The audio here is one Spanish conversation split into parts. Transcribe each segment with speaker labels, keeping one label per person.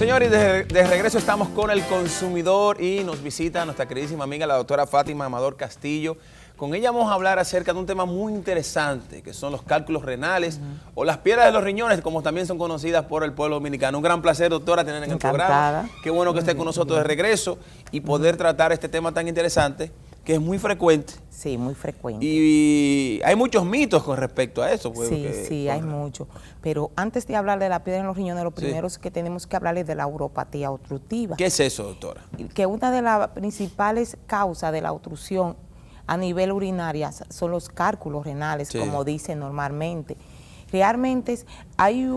Speaker 1: Señores, de regreso estamos con el consumidor y nos visita nuestra queridísima amiga, la doctora Fátima Amador Castillo. Con ella vamos a hablar acerca de un tema muy interesante, que son los cálculos renales o las piedras de los riñones, como también son conocidas por el pueblo dominicano. Un gran placer, doctora, tenerla en el programa. Qué bueno que esté con nosotros de regreso y poder tratar este tema tan interesante, que es muy frecuente.
Speaker 2: Sí, muy frecuente.
Speaker 1: Y hay muchos mitos con respecto a eso. Pues,
Speaker 2: sí, hay mucho. Pero antes de hablar de la piedra en los riñones, lo primero es que tenemos que hablar de la uropatía obstructiva.
Speaker 1: ¿Qué es eso, doctora?
Speaker 2: Que una de las principales causas de la obstrucción a nivel urinaria son los cálculos renales, como dicen normalmente. Realmente hay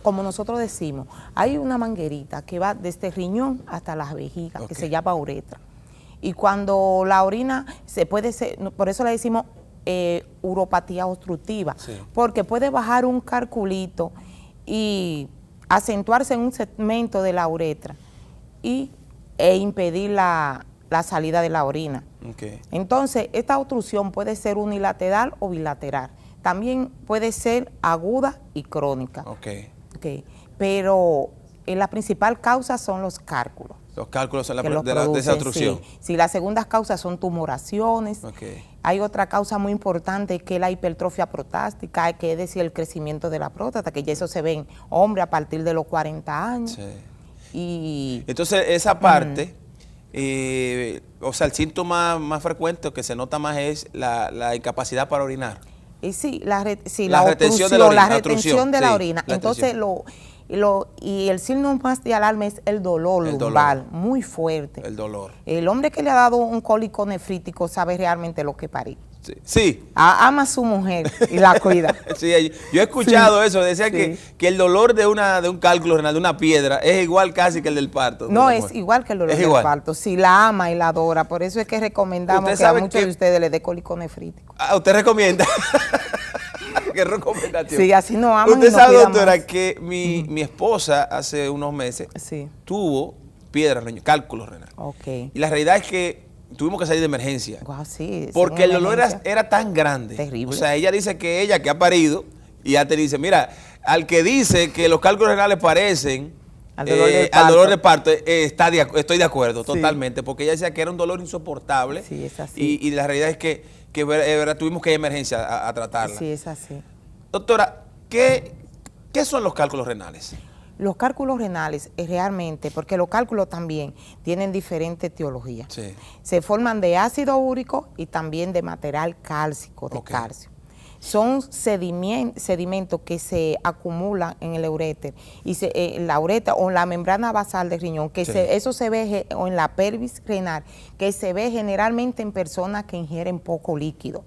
Speaker 2: como nosotros decimos, hay una manguerita que va desde el riñón hasta las vejigas, que se llama uretra. Y cuando la orina se puede ser, por eso le decimos uropatía obstructiva, porque puede bajar un calculito y acentuarse en un segmento de la uretra e impedir la salida de la orina. Entonces, esta obstrucción puede ser unilateral o bilateral. También puede ser aguda y crónica. Pero la principal causa son los cálculos.
Speaker 1: Los cálculos son de esa obstrucción.
Speaker 2: Sí, las segundas causas son tumoraciones. Hay otra causa muy importante que es la hipertrofia prostática, que es decir, el crecimiento de la próstata, que ya eso se ve en hombres a partir de los 40 años.
Speaker 1: Entonces, esa parte, o sea, el síntoma más frecuente que se nota más es la incapacidad para orinar.
Speaker 2: Sí, la retención de la orina. Entonces, y el signo más de alarma es el dolor lumbar, muy fuerte. El dolor. El hombre que le ha dado un cólico nefrítico sabe realmente lo que parir.
Speaker 1: Sí.
Speaker 2: Ama a su mujer y la cuida.
Speaker 1: Sí, yo he escuchado eso, decía que el dolor de un cálculo renal, de una piedra, es igual casi que el del parto.
Speaker 2: No, es igual que el dolor del parto. Sí, la ama y la adora, por eso es que recomendamos que a muchos de ustedes le dé cólico nefrítico.
Speaker 1: ¿Usted recomienda? ¿Qué recomendación?
Speaker 2: Sí, así no aman.
Speaker 1: Usted sabe, doctora, que mi esposa hace unos meses tuvo piedras, cálculos renales. Y la realidad es que tuvimos que salir de emergencia. Porque el dolor era tan grande. Terrible. O sea, ella dice que ella que ha parido, y ya te dice, mira, al que dice que los cálculos renales parecen al dolor del parto, estoy de acuerdo totalmente, porque ella decía que era un dolor insoportable.
Speaker 2: Sí, es así.
Speaker 1: Y la realidad es que tuvimos que ir a emergencia a tratarla.
Speaker 2: Sí, es así.
Speaker 1: Doctora, ¿qué son los cálculos renales?
Speaker 2: Los cálculos renales realmente, porque los cálculos también tienen diferentes teologías. Se forman de ácido úrico y también de material cálcico, de calcio. Son sedimentos que se acumulan en el uréter, y la uretra o en la membrana basal del riñón, que eso se ve, o en la pelvis renal, que se ve generalmente en personas que ingieren poco líquido.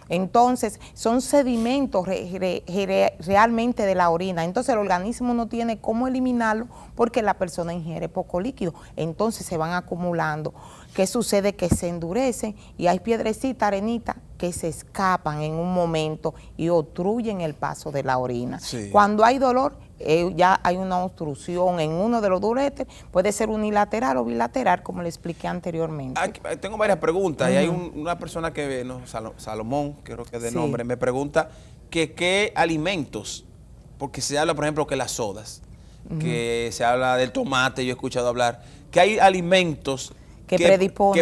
Speaker 2: Entonces, son sedimentos realmente de la orina. Entonces, el organismo no tiene cómo eliminarlo porque la persona ingiere poco líquido. Entonces, se van acumulando. ¿Qué sucede? Que se endurecen y hay piedrecitas, arenitas, que se escapan en un momento y obstruyen el paso de la orina. Cuando hay dolor, ya hay una obstrucción en uno de los uréteres, puede ser unilateral o bilateral, como le expliqué anteriormente.
Speaker 1: Tengo varias preguntas y hay una persona que, Salomón, creo que es de nombre, me pregunta que qué alimentos, porque se habla, por ejemplo, que las sodas, que se habla del tomate, yo he escuchado hablar, que hay alimentos que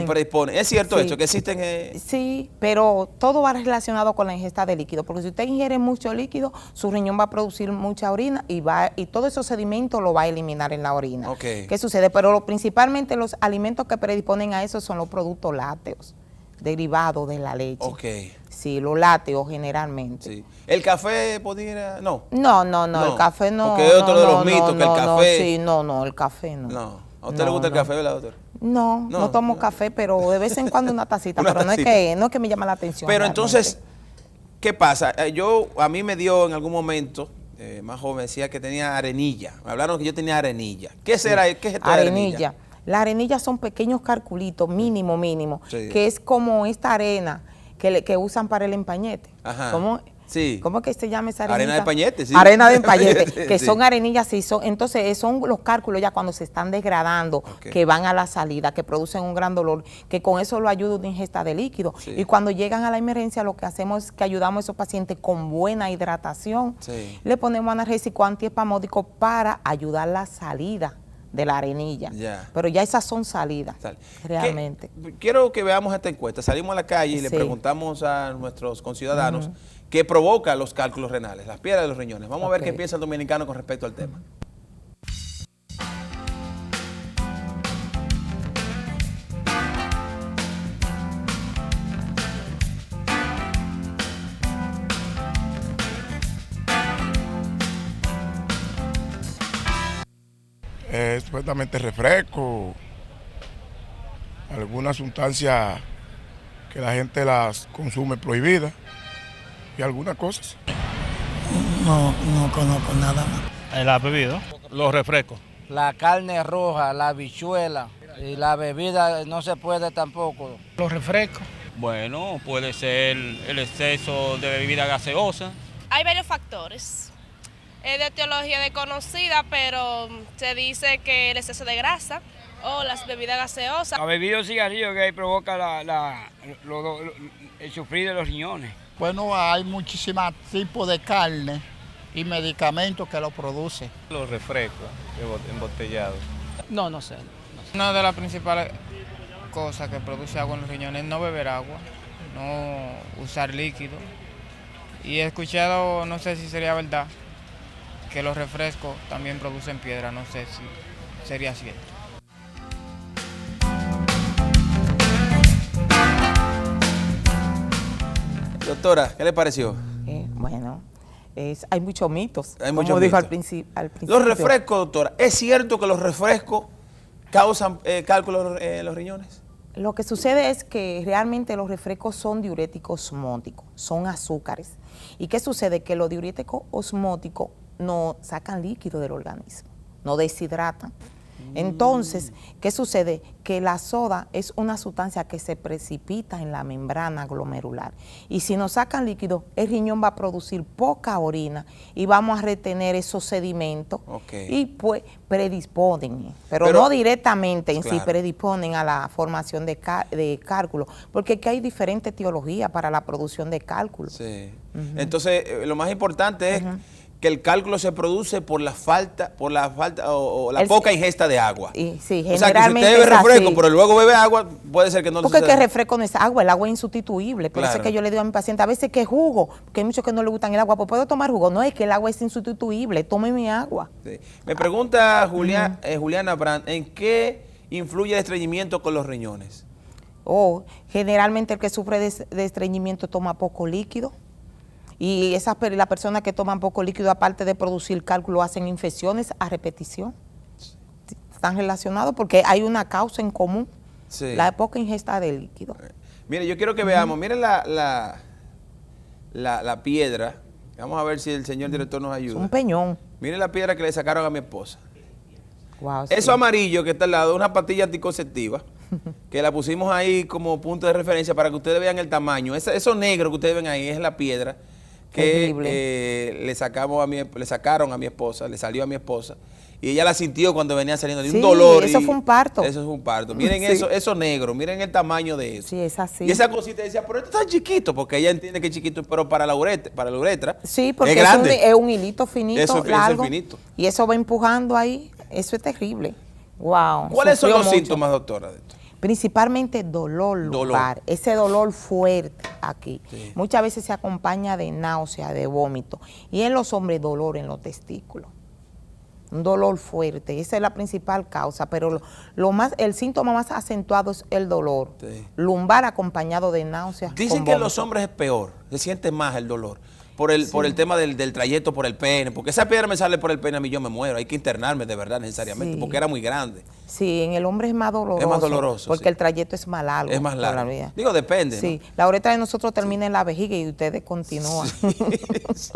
Speaker 1: predisponen. ¿Es cierto esto? ¿Que existen?
Speaker 2: Sí, pero todo va relacionado con la ingesta de líquido, porque si usted ingiere mucho líquido, su riñón va a producir mucha orina y todo esos sedimentos lo va a eliminar en la orina. ¿Qué sucede? Pero principalmente los alimentos que predisponen a eso son los productos lácteos, derivados de la leche. Sí, los lácteos generalmente.
Speaker 1: ¿El café podría...? No,
Speaker 2: el café no.
Speaker 1: Porque es otro de los mitos, que el café...
Speaker 2: el café no.
Speaker 1: ¿A usted le gusta el café, verdad, doctor?
Speaker 2: No tomo café, pero de vez en cuando una tacita, pero no es que me llama la atención.
Speaker 1: Pero entonces, ¿qué pasa? A mí me dio en algún momento, más joven, decía que tenía arenilla. Me hablaron que yo tenía arenilla. ¿Qué es esto de arenilla?
Speaker 2: Las arenillas son pequeños calculitos, mínimo, que es como esta arena que usan para el empañete.
Speaker 1: Sí.
Speaker 2: ¿Cómo es que se llama esa arenita?
Speaker 1: Arena de Pañete, sí.
Speaker 2: Arena de Pañete, que sí. Son arenillas, sí. Entonces, son los cálculos ya cuando se están degradando, que van a la salida, que producen un gran dolor, que con eso lo ayuda una ingesta de líquido. Sí. Y cuando llegan a la emergencia, lo que hacemos es que ayudamos a esos pacientes con buena hidratación. Sí. Le ponemos analgésico antiespasmódico para ayudar la salida de la arenilla, pero ya esas son salidas, realmente.
Speaker 1: Quiero que veamos esta encuesta. Salimos a la calle y le preguntamos a nuestros conciudadanos qué provoca los cálculos renales, las piedras de los riñones. Vamos a ver qué piensa el dominicano con respecto al tema.
Speaker 3: Supuestamente refresco, algunas sustancias que la gente las consume prohibidas y algunas cosas.
Speaker 4: No conozco nada más.
Speaker 5: ¿La has bebido? Los refrescos.
Speaker 6: La carne roja, la habichuela y la bebida no se puede tampoco.
Speaker 5: Los refrescos.
Speaker 7: Bueno, puede ser el exceso de bebida gaseosa.
Speaker 8: Hay varios factores. Es de teología desconocida, pero se dice que el exceso de grasa o las bebidas gaseosas.
Speaker 9: La bebida o cigarrillo que provoca el sufrir de los riñones.
Speaker 4: Bueno, hay muchísimos tipos de carne y medicamentos que lo producen.
Speaker 10: Los refrescos embotellados.
Speaker 11: No sé. Una de las principales cosas que produce agua en los riñones es no beber agua, no usar líquido. Y he escuchado, no sé si sería verdad, que los refrescos también producen piedra, no sé si sería cierto.
Speaker 1: Doctora, ¿qué le pareció?
Speaker 2: Bueno, hay muchos mitos,
Speaker 1: hay
Speaker 2: como
Speaker 1: muchos
Speaker 2: dijo
Speaker 1: mitos.
Speaker 2: Al principio.
Speaker 1: Los refrescos, doctora, ¿es cierto que los refrescos causan cálculos en los riñones?
Speaker 2: Lo que sucede es que realmente los refrescos son diuréticos osmóticos, son azúcares. ¿Y qué sucede? Que los diuréticos osmóticos no sacan líquido del organismo, no deshidratan. Entonces, ¿qué sucede? Que la soda es una sustancia que se precipita en la membrana glomerular. Y si nos sacan líquido, el riñón va a producir poca orina y vamos a retener esos sedimentos y pues predisponen, pero no directamente en sí predisponen a la formación de cálculos, porque aquí hay diferentes teologías para la producción de cálculos.
Speaker 1: Sí. Entonces, lo más importante es que el cálculo se produce por la falta o la poca ingesta de agua.
Speaker 2: Sí,
Speaker 1: o sea, que si usted bebe refresco, pero luego bebe agua, puede ser que no le suceda.
Speaker 2: Porque el refresco no es agua, el agua es insustituible. Por eso es que yo le digo a mi paciente, a veces que jugo, porque hay muchos que no le gustan el agua, pues puedo tomar jugo. No, es que el agua es insustituible, tome mi agua.
Speaker 1: Sí. Me pregunta Juliana Brand, ¿en qué influye el estreñimiento con los riñones?
Speaker 2: Generalmente el que sufre de estreñimiento toma poco líquido. Y las personas que toman poco líquido, aparte de producir cálculo, hacen infecciones a repetición. Están relacionados porque hay una causa en común, la poca ingesta de líquido.
Speaker 1: Mire, yo quiero que veamos, miren la piedra. Vamos a ver si el señor director nos ayuda.
Speaker 2: Es un peñón.
Speaker 1: Miren la piedra que le sacaron a mi esposa.
Speaker 2: Wow,
Speaker 1: eso amarillo que está al lado es una pastilla anticonceptiva que la pusimos ahí como punto de referencia para que ustedes vean el tamaño. Eso negro que ustedes ven ahí es la piedra que le sacaron a mi esposa, le salió a mi esposa, y ella la sintió cuando venía saliendo de un dolor.
Speaker 2: Eso fue un parto.
Speaker 1: Eso es un parto. Miren eso negro, miren el tamaño de eso.
Speaker 2: Sí, es así.
Speaker 1: Y esa cosita decía, pero esto está chiquito, porque ella entiende que es chiquito, pero para la uretra
Speaker 2: sí, porque
Speaker 1: es grande.
Speaker 2: Es un hilito finito, largo,
Speaker 1: eso es finito.
Speaker 2: Y eso va empujando ahí, eso es terrible. Wow.
Speaker 1: ¿Cuáles son los síntomas, doctora, de esto?
Speaker 2: Principalmente dolor lumbar, ese dolor fuerte aquí. Sí. Muchas veces se acompaña de náusea, de vómito. Y en los hombres, dolor en los testículos. Un dolor fuerte, esa es la principal causa, pero el síntoma más acentuado es el dolor. Lumbar acompañado de náusea.
Speaker 1: Dicen que en los hombres es peor, se siente más el dolor. Por el tema del trayecto por el pene, porque esa piedra me sale por el pene, a mí yo me muero, hay que internarme de verdad necesariamente, porque era muy grande.
Speaker 2: Sí, en el hombre es más doloroso.
Speaker 1: Es más doloroso,
Speaker 2: porque el trayecto es más largo.
Speaker 1: Es más largo. Digo, depende.
Speaker 2: Sí, ¿no? La uretra de nosotros termina en la vejiga y ustedes continúan.
Speaker 1: Sí.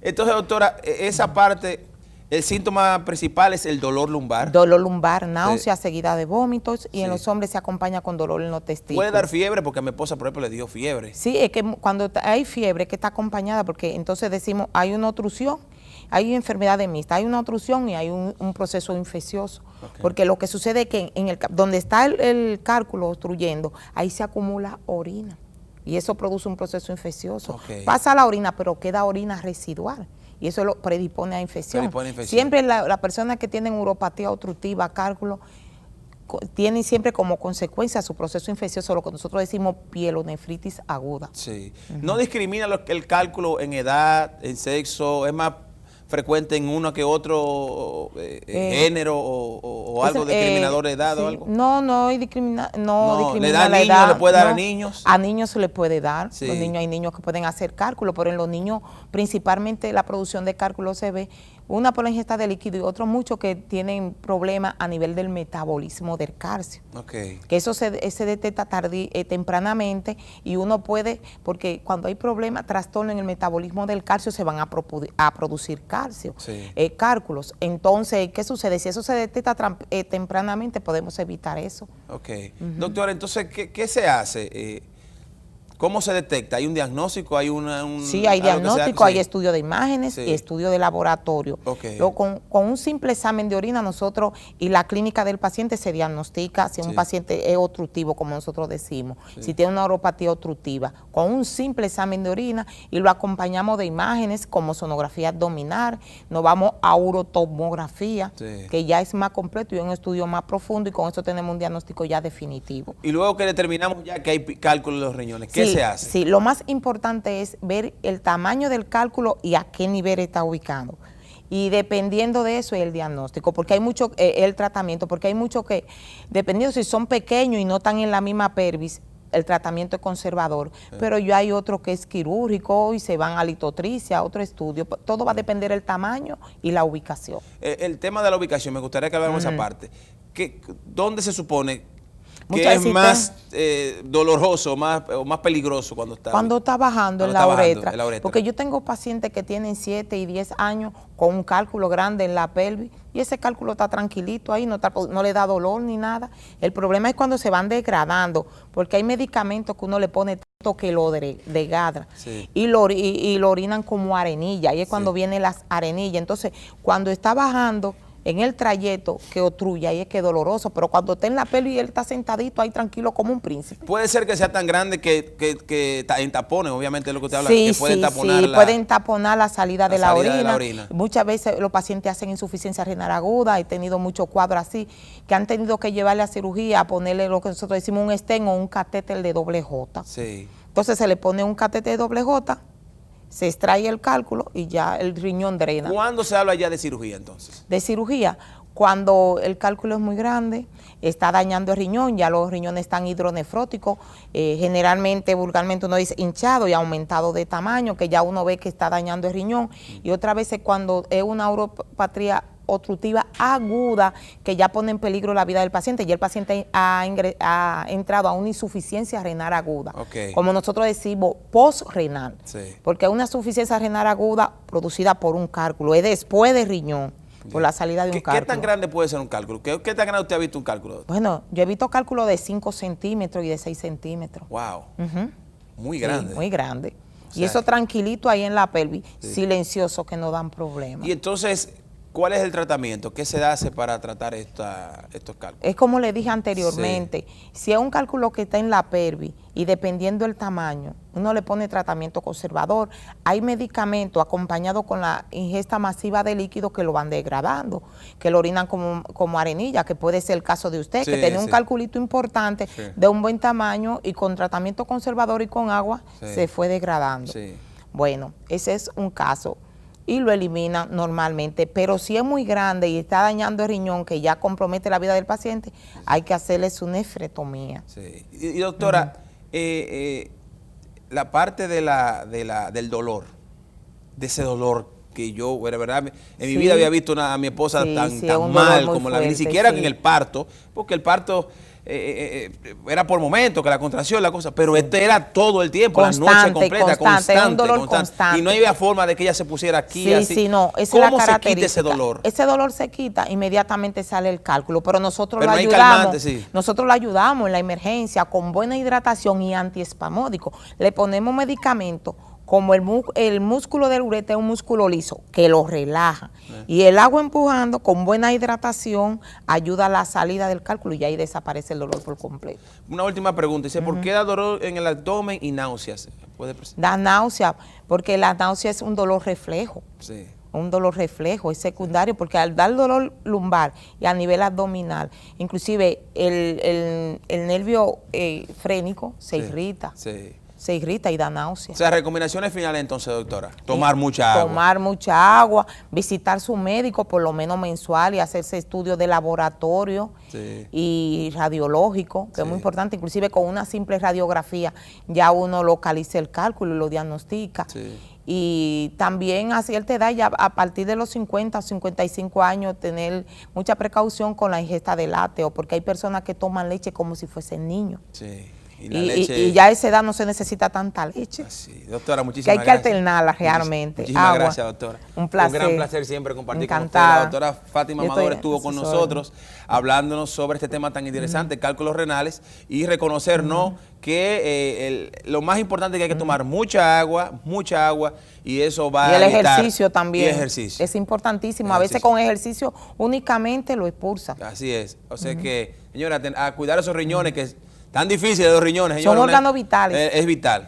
Speaker 1: Entonces, doctora, esa parte El síntoma principal es el dolor lumbar.
Speaker 2: Dolor lumbar, náusea seguida de vómitos y en los hombres se acompaña con dolor en los testículos.
Speaker 1: ¿Puede dar fiebre? Porque a mi esposa, por ejemplo, le dio fiebre.
Speaker 2: Sí, es que cuando hay fiebre que está acompañada, porque entonces decimos hay una obstrucción, hay enfermedad mixta, hay una obstrucción y hay un proceso infeccioso. Porque lo que sucede es que donde está el cálculo obstruyendo, ahí se acumula orina y eso produce un proceso infeccioso. Pasa la orina, pero queda orina residual. Y eso lo predispone a infección. Siempre la persona que tiene uropatía obstructiva, cálculo, tienen siempre como consecuencia su proceso infeccioso, lo que nosotros decimos pielonefritis aguda.
Speaker 1: Sí. ¿No discrimina el cálculo en edad, en sexo? ¿Es más frecuente en uno que otro género o algo discriminador de edad o algo?
Speaker 2: No discrimina
Speaker 1: ¿Le da a niños? ¿Le puede dar a niños?
Speaker 2: A niños se le puede dar. Los niños, hay niños que pueden hacer cálculo, pero en los niños principalmente la producción de cálculo se ve una por la ingesta de líquido y otros muchos que tienen problemas a nivel del metabolismo del calcio. Que eso se detecta tempranamente y uno puede, porque cuando hay problemas, trastorno en el metabolismo del calcio, se van a producir calcio, cálculos. Entonces, ¿qué sucede? Si eso se detecta tempranamente, podemos evitar eso.
Speaker 1: Doctora, entonces, ¿qué se hace? ¿Cómo se detecta? ¿Hay un diagnóstico?
Speaker 2: Sí, hay diagnóstico, hay estudio de imágenes y estudio de laboratorio. Con un simple examen de orina nosotros y la clínica del paciente se diagnostica si un paciente es obstructivo, como nosotros decimos, si tiene una uropatía obstructiva. Con un simple examen de orina y lo acompañamos de imágenes como sonografía abdominal, nos vamos a urotomografía, que ya es más completo y un estudio más profundo y con eso tenemos un diagnóstico ya definitivo.
Speaker 1: Y luego que determinamos ya que hay cálculo de los riñones, ¿qué se hace?
Speaker 2: Sí, lo más importante es ver el tamaño del cálculo y a qué nivel está ubicado. Y dependiendo de eso es el diagnóstico, porque hay mucho, el tratamiento, porque hay mucho que, dependiendo si son pequeños y no están en la misma pelvis, el tratamiento es conservador, pero ya hay otro que es quirúrgico y se van a litotricia, a otro estudio. Todo va a depender del tamaño y la ubicación.
Speaker 1: El tema de la ubicación, me gustaría que habláramos esa parte. ¿Dónde se supone que es más doloroso o más peligroso cuando está
Speaker 2: bajando en la uretra? Porque yo tengo pacientes que tienen 7 y 10 años con un cálculo grande en la pelvis y ese cálculo está tranquilito ahí, no le da dolor ni nada. El problema es cuando se van degradando, porque hay medicamentos que uno le pone tanto que lo degrada y lo orinan como arenilla, y es cuando vienen las arenillas. Entonces, cuando está bajando en el trayecto que obstruye, ahí es que es doloroso, pero cuando está en la pelvis y él está sentadito ahí tranquilo como un príncipe.
Speaker 1: Puede ser que sea tan grande que entaponen, obviamente es lo que usted habla, que pueden taponar
Speaker 2: pueden taponar la salida de la orina. Muchas veces los pacientes hacen insuficiencia renal aguda, he tenido muchos cuadros así, que han tenido que llevarle a cirugía, a ponerle lo que nosotros decimos un stent o un catéter de doble J. Entonces se le pone un catéter de doble J, se extrae el cálculo y ya el riñón drena.
Speaker 1: ¿Cuándo se habla ya de cirugía entonces?
Speaker 2: De cirugía, cuando el cálculo es muy grande, está dañando el riñón, ya los riñones están hidronefróticos, generalmente, vulgarmente uno dice hinchado y aumentado de tamaño, que ya uno ve que está dañando el riñón, y otra vez es cuando es una uropatía obstructiva aguda que ya pone en peligro la vida del paciente y el paciente ha entrado a una insuficiencia renal aguda, como nosotros decimos postrenal, porque es una insuficiencia renal aguda producida por un cálculo, es después del riñón, por la salida de un cálculo.
Speaker 1: ¿Qué tan grande puede ser un cálculo? ¿Qué tan grande usted ha visto un cálculo?
Speaker 2: Bueno, yo he visto cálculos de 5 centímetros y de 6 centímetros.
Speaker 1: Wow, muy grande.
Speaker 2: Sí, muy grande. Y eso tranquilito ahí en la pelvis, silencioso, que no dan problemas.
Speaker 1: Y entonces, ¿cuál es el tratamiento? ¿Qué se hace para tratar estos cálculos?
Speaker 2: Es como le dije anteriormente, si es un cálculo que está en la pelvis y dependiendo del tamaño, uno le pone tratamiento conservador. Hay medicamentos acompañados con la ingesta masiva de líquidos que lo van degradando, que lo orinan como arenilla, que puede ser el caso de usted, que tiene un calculito importante de un buen tamaño y con tratamiento conservador y con agua se fue degradando. Bueno, ese es un caso. Y lo eliminan normalmente, pero si es muy grande y está dañando el riñón, que ya compromete la vida del paciente, hay que hacerle su nefrectomía.
Speaker 1: Y doctora, la parte del dolor, de ese dolor que yo, de verdad, en mi vida había visto a mi esposa tan mal como la vi, ni siquiera en el parto, porque el parto era por momentos, que la contracción, la cosa, pero este era todo el tiempo, la noche completa, constante,
Speaker 2: un dolor constante.
Speaker 1: Y no había forma de que ella se pusiera aquí,
Speaker 2: sí,
Speaker 1: así.
Speaker 2: Sí, no, esa
Speaker 1: ¿Cómo
Speaker 2: es la característica.
Speaker 1: se quita ese dolor?
Speaker 2: Ese dolor se quita, inmediatamente sale el cálculo, pero nosotros lo ayudamos. Nosotros lo ayudamos en la emergencia con buena hidratación y antiespasmódico. Le ponemos medicamentos. Como el músculo del ureter es un músculo liso, que lo relaja. Y el agua empujando con buena hidratación ayuda a la salida del cálculo y ahí desaparece el dolor por completo.
Speaker 1: Una última pregunta, dice, ¿por qué da dolor en el abdomen y náuseas?
Speaker 2: Da náusea, porque la náusea es un dolor reflejo. Sí. Un dolor reflejo, es secundario, porque al dar dolor lumbar y a nivel abdominal, inclusive el nervio frénico se irrita. Sí. Se irrita y da náusea.
Speaker 1: O sea, recomendaciones finales entonces, doctora. Tomar mucha agua.
Speaker 2: Tomar mucha agua, visitar su médico por lo menos mensual y hacerse estudios de laboratorio y radiológico, que es muy importante. Inclusive con una simple radiografía ya uno localiza el cálculo y lo diagnostica. Y también a cierta edad, ya a partir de los 50 o 55 años, tener mucha precaución con la ingesta de lácteos, porque hay personas que toman leche como si fuesen niños. Sí. Y ya a esa edad no se necesita tanta leche.
Speaker 1: Sí. Doctora, muchísimas
Speaker 2: gracias. Que hay que
Speaker 1: alternarla
Speaker 2: realmente.
Speaker 1: Muchísimas gracias, doctora.
Speaker 2: Un placer.
Speaker 1: Un gran placer siempre compartir con usted. La doctora Fátima Amador estuvo con nosotros hablándonos sobre este tema tan interesante, cálculos renales, y reconocernos que lo más importante es que hay que tomar mucha agua, y eso va a
Speaker 2: evitar. Y el ejercicio también.
Speaker 1: Y ejercicio.
Speaker 2: Es importantísimo. A veces con ejercicio únicamente lo expulsa.
Speaker 1: Así es. O sea que, señora, a cuidar esos riñones que tan difíciles los riñones, señores.
Speaker 2: Son órganos vitales.
Speaker 1: Es vital.